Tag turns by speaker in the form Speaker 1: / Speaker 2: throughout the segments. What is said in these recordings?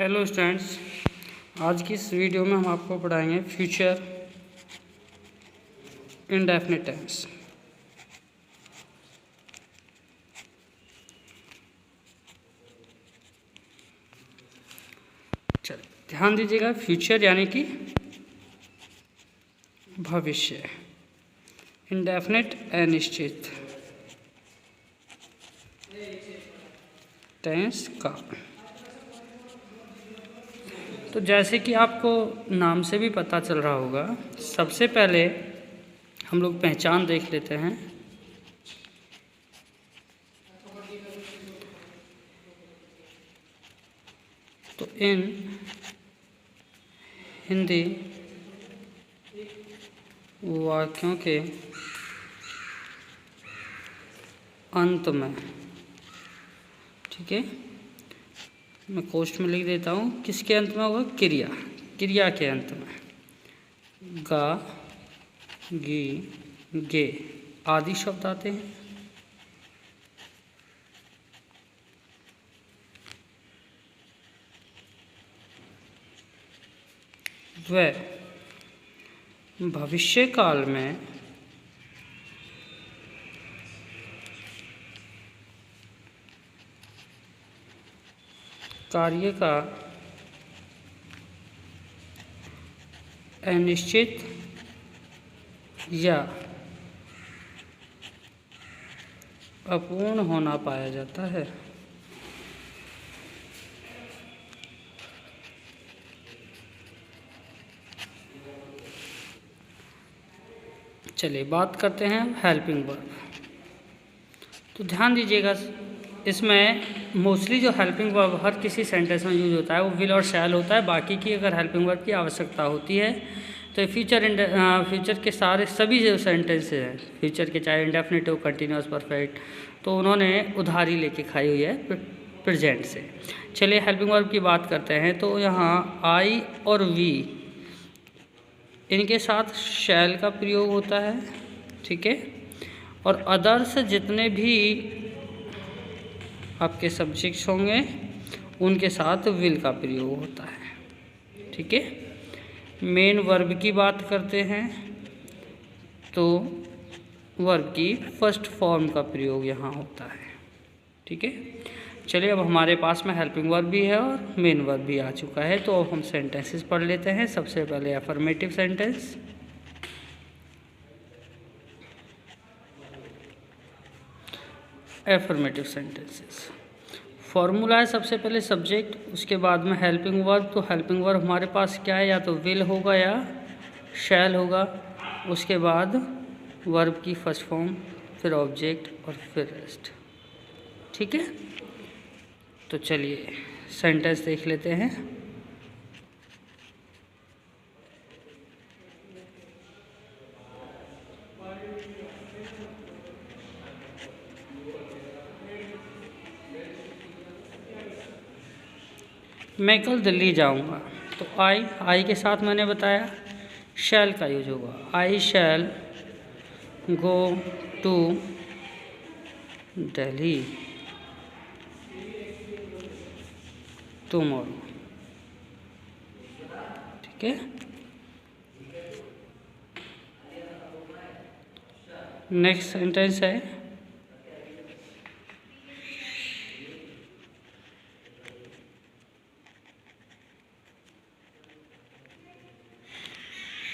Speaker 1: Hello students, आज की इस वीडियो में हम आपको पढ़ाएंगे फ्यूचर इंडेफिनिट टेंस। चलिए ध्यान दीजिएगा, फ्यूचर यानी कि भविष्य, इंडेफिनिट अनिश्चित टेंस का। तो जैसे कि आपको नाम से भी पता चल रहा होगा, सबसे पहले हम लोग पहचान देख लेते हैं। तो इन हिंदी वाक्यों के अंत में, ठीक है, मैं कोष्ठ में लिख देता हूँ, किसके अंत में होगा? क्रिया के अंत में गा, गी, गे आदि शब्द आते हैं। वह भविष्य काल में कार्य का अनिश्चित या अपूर्ण होना पाया जाता है। चलिए बात करते हैं हेल्पिंग वर्ब। तो ध्यान दीजिएगा, इसमें मोस्टली जो हेल्पिंग वर्ब हर किसी सेंटेंस में यूज होता है वो विल और शैल होता है। बाकी की अगर हेल्पिंग वर्ब की आवश्यकता होती है तो फ्यूचर के सभी जो सेंटेंस हैं, फ्यूचर के चाहे इंडेफिनिट हो, कंटिन्यूअस, परफेक्ट, तो उन्होंने उधारी लेके खाई हुई है प्रेजेंट से। चलिए हेल्पिंग वर्ब की बात करते हैं। तो यहाँ आई और वी, इनके साथ शैल का प्रयोग होता है, ठीक है, और अदर्स जितने भी आपके सब्जेक्ट्स होंगे उनके साथ विल का प्रयोग होता है, ठीक है। मेन वर्ब की बात करते हैं तो वर्ब की फर्स्ट फॉर्म का प्रयोग यहाँ होता है, ठीक है। चलिए अब हमारे पास में हेल्पिंग वर्ब भी है और मेन वर्ब भी आ चुका है, तो अब हम सेंटेंसेस पढ़ लेते हैं। सबसे पहले affirmative sentence. Affirmative sentences formula है सबसे पहले सब्जेक्ट, उसके बाद में हेल्पिंग वर्ब। तो हेल्पिंग वर्ब हमारे पास क्या है? या तो विल होगा या शैल होगा। उसके बाद वर्ब की फर्स्ट फॉर्म, फिर ऑब्जेक्ट और फिर रेस्ट, ठीक है। तो चलिए सेंटेंस देख लेते हैं। मैं कल दिल्ली जाऊंगा। तो आई के साथ मैंने बताया शैल का यूज होगा। आई शैल गो टू दिल्ली टुमारो, ठीक है। नेक्स्ट सेंटेंस है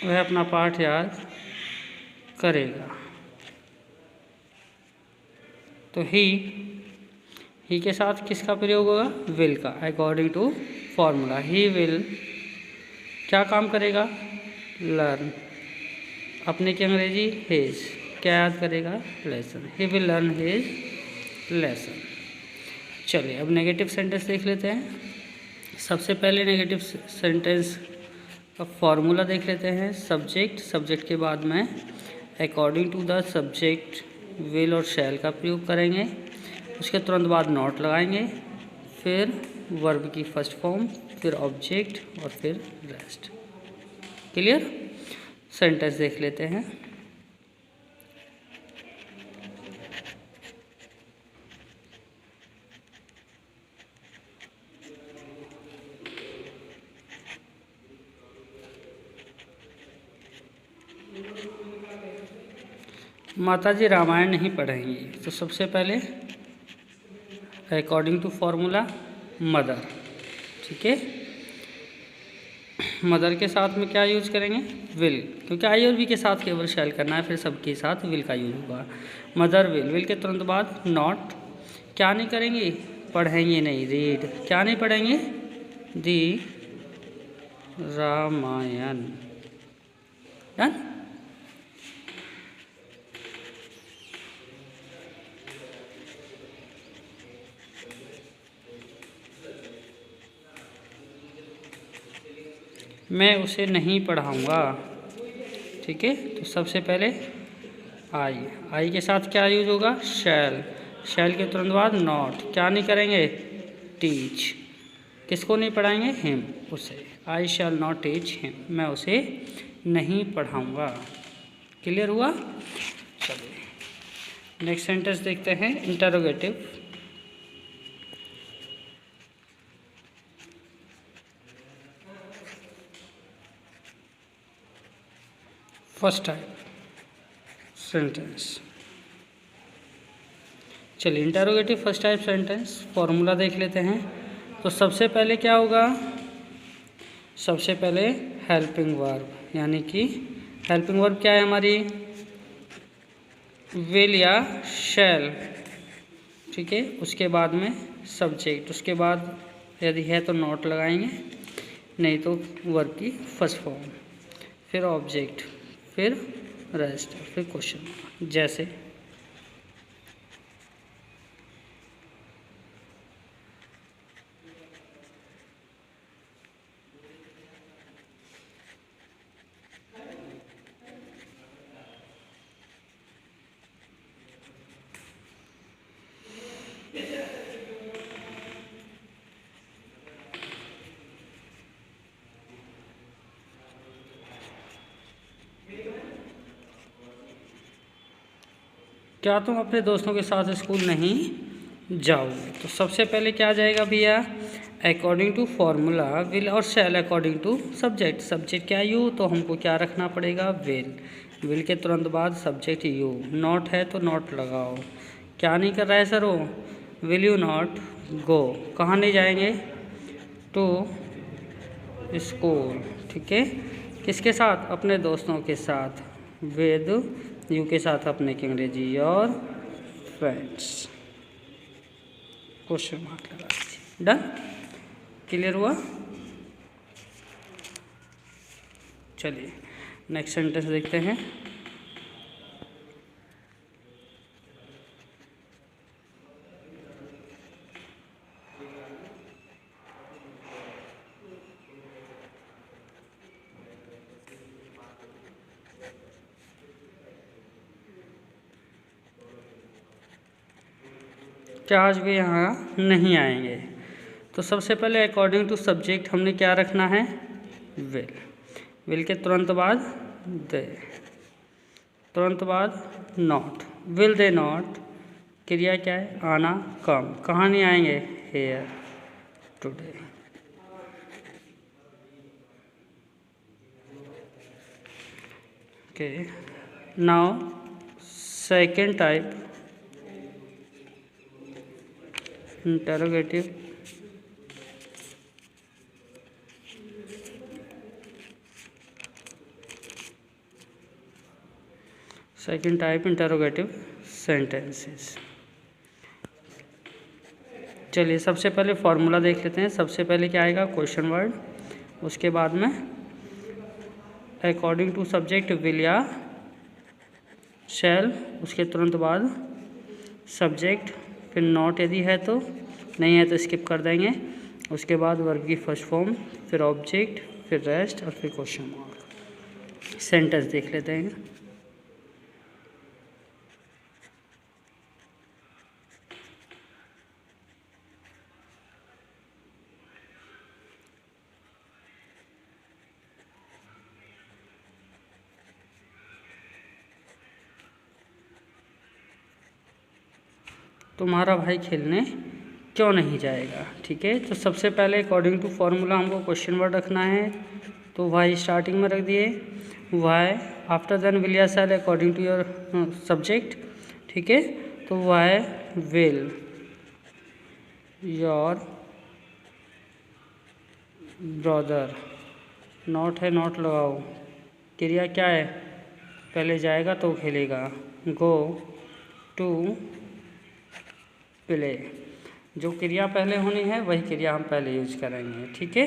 Speaker 1: वह अपना पाठ याद करेगा। तो ही के साथ किसका प्रयोग होगा? विल का। अकॉर्डिंग टू फॉर्मूला ही विल क्या काम करेगा? लर्न। अपने की अंग्रेजी हिज, क्या याद करेगा? Lesson. He will learn his lesson. चलिए अब नेगेटिव सेंटेंस देख लेते हैं। सबसे पहले नेगेटिव सेंटेंस का फॉर्मूला देख लेते हैं। सब्जेक्ट के बाद में according to the subject will और शैल का प्रयोग करेंगे। उसके तुरंत बाद नॉट लगाएंगे, फिर वर्ब की फर्स्ट फॉर्म, फिर ऑब्जेक्ट और फिर रेस्ट। क्लियर? सेंटेंस देख लेते हैं। माताजी रामायण नहीं पढ़ेंगी, तो सबसे पहले अकॉर्डिंग टू फॉर्मूला मदर, ठीक है। मदर के साथ में क्या यूज करेंगे, विल, क्योंकि आई और वी के साथ केवल शैल करना है, फिर सबके साथ विल का यूज होगा। मदर विल, विल के तुरंत बाद नॉट, क्या नहीं करेंगे, पढ़ेंगे नहीं, रीड, क्या नहीं पढ़ेंगे, दी रामायण, डन। मैं उसे नहीं पढ़ाऊँगा, ठीक है। तो सबसे पहले आई के साथ क्या यूज होगा, शैल, शैल के तुरंत बाद नॉट, क्या नहीं करेंगे, टीच, किसको नहीं पढ़ाएंगे, हिम, उसे, आई शैल नॉट टीच हिम, मैं उसे नहीं पढ़ाऊँगा। क्लियर हुआ। चलिए नेक्स्ट सेंटेंस देखते हैं, इंटरोगेटिव। First type sentence. चलिए interrogative first type sentence formula देख लेते हैं। तो सबसे पहले क्या होगा, सबसे पहले हेल्पिंग वर्ब, यानी कि हेल्पिंग वर्ब क्या है हमारी, विल या शैल, ठीक है। उसके बाद में सब्जेक्ट, उसके बाद यदि है तो नॉट लगाएंगे, नहीं तो वर्ब की फर्स्ट फॉर्म, फिर ऑब्जेक्ट, फिर रेस्ट, फिर क्वेश्चन। जैसे क्या तुम अपने दोस्तों के साथ स्कूल नहीं जाओगे, तो सबसे पहले क्या आ जाएगा भैया, अकॉर्डिंग टू फॉर्मूला विल और शैल अकॉर्डिंग टू सब्जेक्ट, सब्जेक्ट क्या यू, तो हमको क्या रखना पड़ेगा, विल, विल के तुरंत बाद सब्जेक्ट यू, नॉट है तो नॉट लगाओ, क्या नहीं कर रहा है सर वो, विल यू नॉट गो, कहाँ नहीं जाएंगे, टू स्कूल, ठीक है। किसके साथ, अपने दोस्तों के साथ, विद यू के साथ अपने की अंग्रेजी और फ्रेंड्स, क्वेश्चन मार्क लगा दीजिए, डन। क्लियर हुआ। चलिए नेक्स्ट सेंटेंस देखते हैं। क्या आज भी यहाँ नहीं आएंगे, तो सबसे पहले अकॉर्डिंग टू सब्जेक्ट हमने क्या रखना है, विल, विल के तुरंत बाद दे, तुरंत बाद नॉट, विल दे नॉट, क्रिया क्या है, आना, कम, कहाँ नहीं आएंगे, here, today. Okay, now second type interrogative. Second type interrogative sentences. चलिए सबसे पहले फॉर्मूला देख लेते हैं। सबसे पहले क्या आएगा, क्वेश्चन वर्ड, उसके बाद में अकॉर्डिंग टू सब्जेक्ट विल या शैल, उसके तुरंत बाद सब्जेक्ट, फिर नॉट यदि है तो, नहीं है तो स्किप कर देंगे, उसके बाद वर्ब की फर्स्ट फॉर्म, फिर ऑब्जेक्ट, फिर रेस्ट और फिर क्वेश्चन मार्क। सेंटेंस देख लेते हैं। तुम्हारा भाई खेलने क्यों नहीं जाएगा, ठीक है। तो सबसे पहले अकॉर्डिंग टू फॉर्मूला हमको क्वेश्चन वर्ड रखना है, तो भाई स्टार्टिंग में रख दिए, वाई आफ्टर देन विल या shall according to your subject, ठीक है। तो why will your brother, not है नॉट लगाओ, क्रिया क्या है, पहले जाएगा तो खेलेगा, गो टू प्ले, जो क्रिया पहले होनी है वही क्रिया हम पहले यूज करेंगे, ठीक है।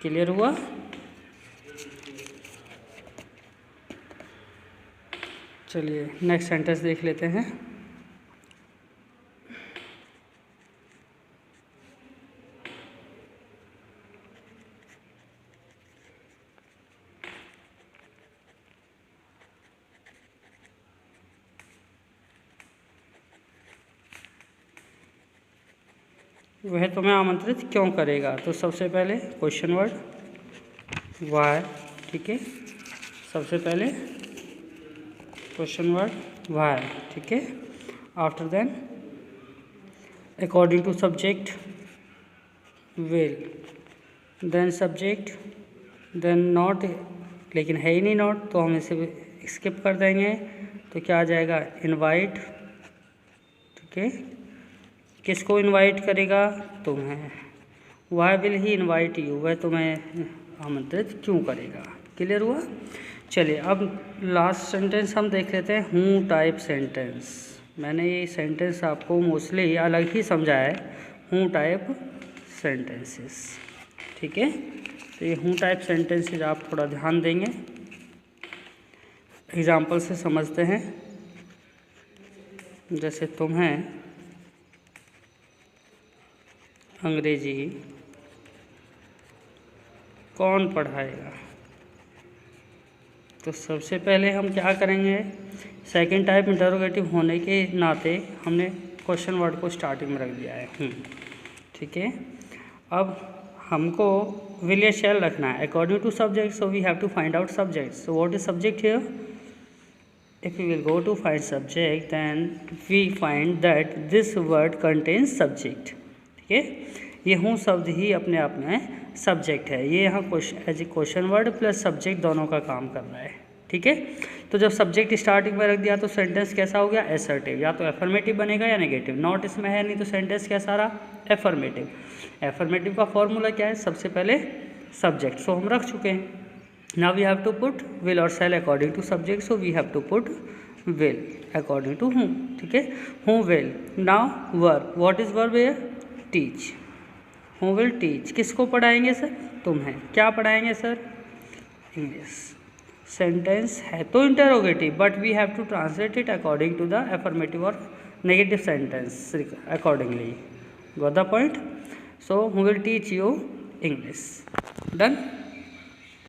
Speaker 1: क्लियर हुआ। चलिए नेक्स्ट सेंटेंस देख लेते हैं। वह तुम्हें आमंत्रित क्यों करेगा, तो सबसे पहले क्वेश्चन वर्ड वाई, ठीक है। सबसे पहले क्वेश्चन वर्ड वाई, ठीक है। After then according to subject will, then subject, then not, लेकिन है ही नहीं नॉट तो हम इसे स्किप कर देंगे, तो क्या आ जाएगा इनवाइट, ठीक है। किसको इनवाइट करेगा, तुम्हें। Why will he invite you, वह तुम्हें आमंत्रित क्यों करेगा। क्लियर हुआ। चलिए अब लास्ट सेंटेंस हम देख लेते हैं, हूँ टाइप सेंटेंस। मैंने ये सेंटेंस आपको मोस्टली अलग ही समझाया है, हूँ टाइप सेंटेंसेस, ठीक है। तो ये हूँ टाइप सेंटेंसेस आप थोड़ा ध्यान देंगे, एग्जाम्पल से समझते हैं। जैसे तुम्हें अंग्रेजी कौन पढ़ाएगा, तो सबसे पहले हम क्या करेंगे, सेकंड टाइप इंटरोगेटिव होने के नाते हमने क्वेश्चन वर्ड को स्टार्टिंग में रख दिया है, ठीक है। अब हमको विल या शैल रखना है according to subject, so we have to find out subject. So what is subject here, if we will go to find subject then we find that this word contains subject, ठीक है। ये हूँ शब्द ही अपने आप में सब्जेक्ट है, ये यहाँ as a question word plus subject दोनों का काम कर रहा है, ठीक है। तो जब सब्जेक्ट स्टार्टिंग में रख दिया तो सेंटेंस कैसा हो गया, एसर्टिव, या तो एफर्मेटिव बनेगा या नेगेटिव। नॉट इसमें है नहीं तो सेंटेंस कैसा रहा, एफर्मेटिव। एफर्मेटिव का फॉर्मूला क्या है, सबसे पहले सब्जेक्ट, सो हम रख चुके हैं। Now we have to put will or shall according to subject, so we have to put will according to whom, ठीक है। Who will, now verb, what is verb here, teach, who will teach, किसको पढ़ाएंगे sir, तुम्हें। क्या पढ़ाएंगे sir, English. Sentence है तो interrogative but we have to translate it according to the affirmative और negative sentence accordingly, got the point. So who will teach you English, done।